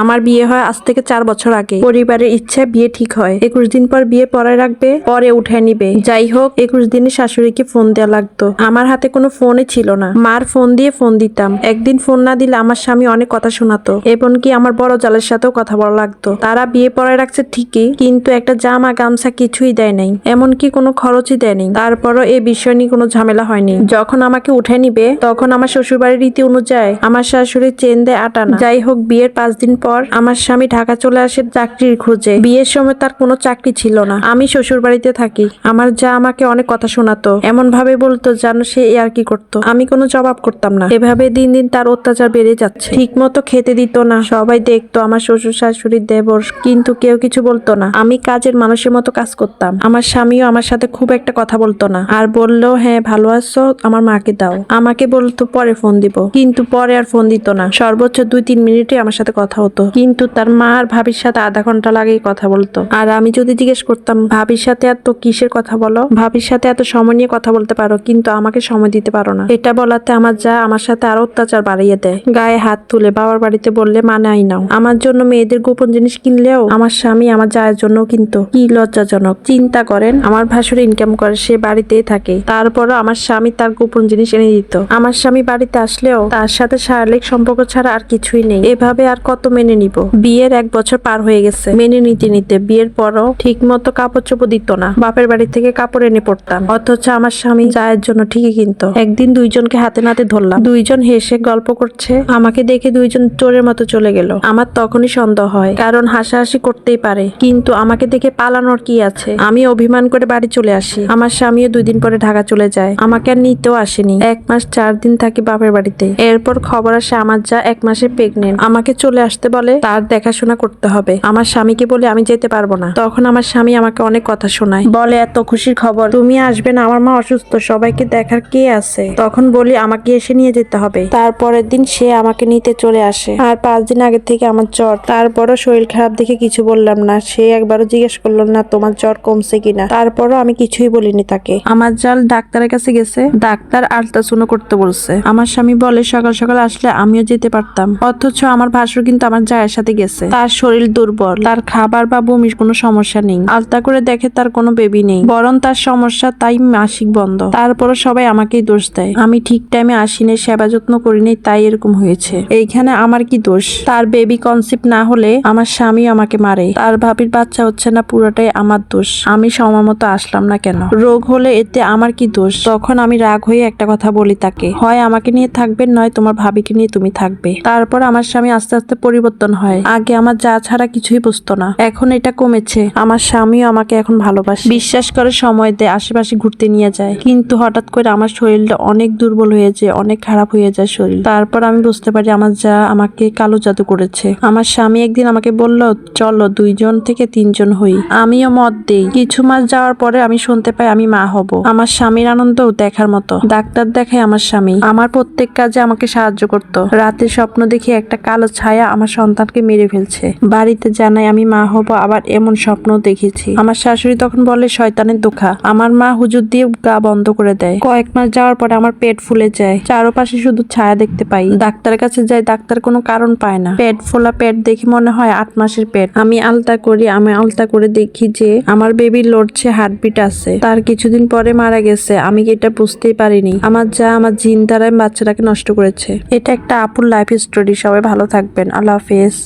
আমার বিয়ে হয় আজ থেকে 4 বছর আগে। পরিবারের ইচ্ছা বিয়ে ঠিক হয়। 21 দিন পর বিয়ে পড়ায় রাখবে, পরে উঠে নিবে। যাই হোক, 21 দিনে শাশুড়িকে ফোন দেওয়া লাগতো। আমার হাতে কোনো ফোনই ছিল না। মার ফোন দিয়ে ফোন দিতাম। একদিন ফোন না দিলে আমার স্বামী অনেক কথা শোনাতো, এমনকি আমার বড় জালের সাথেও কথা বলা লাগতো। তারা বিয়ে পড়ায় রাখছে ঠিকই, কিন্তু একটা জামা গামছা কিছুই দেয় নাই, এমনকি কোনো খরচই দেয়নি। তারপরও এই বিষয় নিয়ে কোনো ঝামেলা হয়নি। যখন আমাকে উঠে নিবে তখন আমার শ্বশুরবাড়ির রীতি অনুযায়ী আমার শাশুড়ি চেন দেয় 8 আনা। যাই হোক, বিয়ের 5 দিন পর আমার স্বামী ঢাকা চলে আসে চাকরির খোঁজে। বিয়ের সময় তার কোনো চাকরি ছিল না। আমি শ্বশুর বাড়িতে থাকি। আমার যা আমাকে অনেক কথা শোনাতো, এমন ভাবে বলতো যেন সে আর কি করতো। আমি কোনো জবাব করতাম না। এভাবে দিন দিন তার অত্যাচার বেড়ে যাচ্ছে। ঠিক মতো খেতে দিত না। সবাই দেখতো আমার শ্বশুর শাশুড়ি দেবর, কিন্তু কেউ কিছু বলতো না। আমি কাজের মানুষের মতো কাজ করতাম। আমার স্বামীও আমার সাথে খুব একটা কথা বলতো না। আর বললেও হ্যাঁ ভালো আছো, আমার মাকে দাও। আমাকে বলতো পরে ফোন দিব, কিন্তু পরে আর ফোন দিত না। সর্বোচ্চ 2-3 মিনিটে আমার সাথে কথা হতো, কিন্তু তার মা আর ভাবির সাথে আধা ঘন্টা লাগেই কথা বলতো। আর আমি যদি জিজ্ঞেস করতাম ভাবির সাথে এত কিসের কথা বলো, ভাবির সাথে এত সময় নিয়ে কথা বলতে পারো, কিন্তু আমাকে সময় দিতে পারো না, এটা বলাতে আমার যা আমার সাথে আরো অত্যাচার বাড়িয়ে দেয়। গায়ে হাত তুলে বাবার বাড়িতে বললে মানাই নাও। আমার জন্য মেয়েদের গোপন জিনিস কিনলেও আমার স্বামী আমার জায়ের জন্য কিনতো। কি লজ্জাজনক। চিন্তা করেন, আমার ভাসুরে ইনকাম করে, সে বাড়িতেই থাকে, তারপরও আমার স্বামী তার গোপন জিনিস এনে দিত। আমার স্বামী বাড়িতে আসলেও তার সাথে শারীরিক সম্পর্ক ছাড়া আর কিছুই নেই। এভাবে আর কত মেনে নিব। বিয়ের 1 বছর পার হয়ে গেছে। মেনে নিতে নিতে বিয়ের পরও ঠিক মতো কাপড় চোপড় দিত না। বাপের বাড়ি থেকে কাপড় এনে পড়তাম, অথচ আমার স্বামী জায়ের জন্য ঠিকই কিনতো। একদিন দুইজনকে হাতে নাতে ধরলাম, দুইজন হেসে গল্প করছে। আমাকে দেখে দুইজন চোরের মতো চলে গেল। আমার তখনই সন্দেহ হয়, কারণ হাসাহাসি করতেই পারে, কিন্তু আমাকে দেখে পালানোর কি আছে। আমি অভিমান করে বাড়ি চলে আসি। আমার স্বামীও 2 দিন পরে ঢাকা চলে যায়। আমাকে আর নিতেও আসেনি। 1 মাস 4 দিন থাকি বাপের বাড়িতে। এরপর খবর আসে আমার যা 1 মাসে প্রেগনেন্ট। আমাকে চলে আসতে বলে, তার দেখাশোনা করতে হবে। আমার স্বামীকে বলে আমি যেতে পারবো না। তখন আমার স্বামী আমাকে অনেক কথা শোনায়, বলে এত খুশির খবর, তুমি আসবে না, আমার মা অসুস্থ, সবাইকে দেখার কে আছে। তখন বলি আমাকে এসে নিয়ে যেতে হবে। তারপরের দিন সে আমাকে নিতে চলে আসে। আর 5 দিন আগে থেকে আমার জ্বর। তারপরও শরীর খারাপ দেখে কিছু বললাম না। সে একবারও জিজ্ঞেস করলো না তোমার জ্বর কমছে কিনা। তারপরও আমি কিছুই বলিনি তাকে। আমার জাল ডাক্তারের কাছে গেছে, ডাক্তার আল্ট্রাসাউন্ড করতে বলছে। আমার স্বামী বলে সকাল সকাল আসলে আমিও যেতে পারতাম, অথচ আমার ভাসুর কিন্তু আমার জায়ের সাথে গেছে। তার শরীর দুর্বল, তার খাবার বা বমির কোনো সমস্যা নেই। আলতা করে দেখে তার কোনো বেবি নেই, বরং তার সমস্যা তাই মাসিক বন্ধ। তারপরও সবাই আমাকেই দোষ দেয়। আমি ঠিক টাইমে আসিনি, সেবা যত্ন করিনি, তাই এরকম হয়েছে। এইখানে আমার কি দোষ? তার বেবি কনসিপ্ট না হলে আমার স্বামী আমাকে মারে। তার ভাবির বাচ্চা হচ্ছে না, পুরোটাই আমার দোষ। আমি সময় মতো আসলাম না কেন? রোগ হলে এতে আমার কি দোষ? তখন আমি রাগ হয়ে একটা কথা বলি তাকে, হয় আমাকে নিয়ে থাকবেন, নয় তোমার ভাবিকে নিয়ে তুমি থাকবে। তারপর আমার স্বামী আস্তে আস্তে পরিবর্তন হয়। আগে আমার যা ছাড়া কিছুই বুঝতো না, এখন এটা কমেছে। আমার স্বামীও আমাকে এখন ভালোবাসে, বিশ্বাস করে, সময় দেয়, আশেপাশে ঘুরতে নিয়ে যায়। কিন্তু হঠাৎ করে আমার শরীরটা অনেক দুর্বল হয়ে যায়, অনেক খারাপ হয়ে যায় শরীর। তারপর আমি বুঝতে পারি আমার যা আমাকে কালো জাদু করেছে। আমার স্বামী একদিন আমাকে বলল চলো 2 জন থেকে 3 জন হই। আমিও মত দেই। কিছু মাস যাওয়ার পরে আমি শুনতে পাই আমি মা হব। আমার স্বামীর আনন্দও দেখার মতো। ডাক্তার দেখায় আমার স্বামী। আমার প্রত্যেক কাজে আমাকে সাহায্য করত। রাতে স্বপ্ন দেখি একটা কালো ছায়া আমার সন্তানকে মেরে ফেলছে। বাড়িতে জানাই আমি মা হব, আবার এমন স্বপ্ন দেখেছি। আমার শাশুড়ি তখন বলে শয়তানের ধোঁকা। আমার মা হুজুর দিয়ে গা বন্ধ করে দেয়। কয়েক মাস যাওয়ার পরে আমার পেট ফুলে যায়, চারপাশে শুধু ছায়া দেখতে পাই। ডাক্তারের কাছে যাই, ডাক্তার কোনো কারণ পায় না। পেট ফোলা পেট দেখে মনে হয় 8 মাসের পেট। আমি আলতা করে দেখি যে আমার বেবি লড়ছে, হার্টবিট আছে। তার কিছুদিন পরে মারা গেছে। আমি এটা বুঝতেই পারিনি। আমার যা আমার জিন দ্বারাই বাচ্চাটাকে নষ্ট করেছে। এটা একটা আপুর লাইফ স্টোরি। সবাই ভালো থাকবেন। আল্লাহ হাফেজ।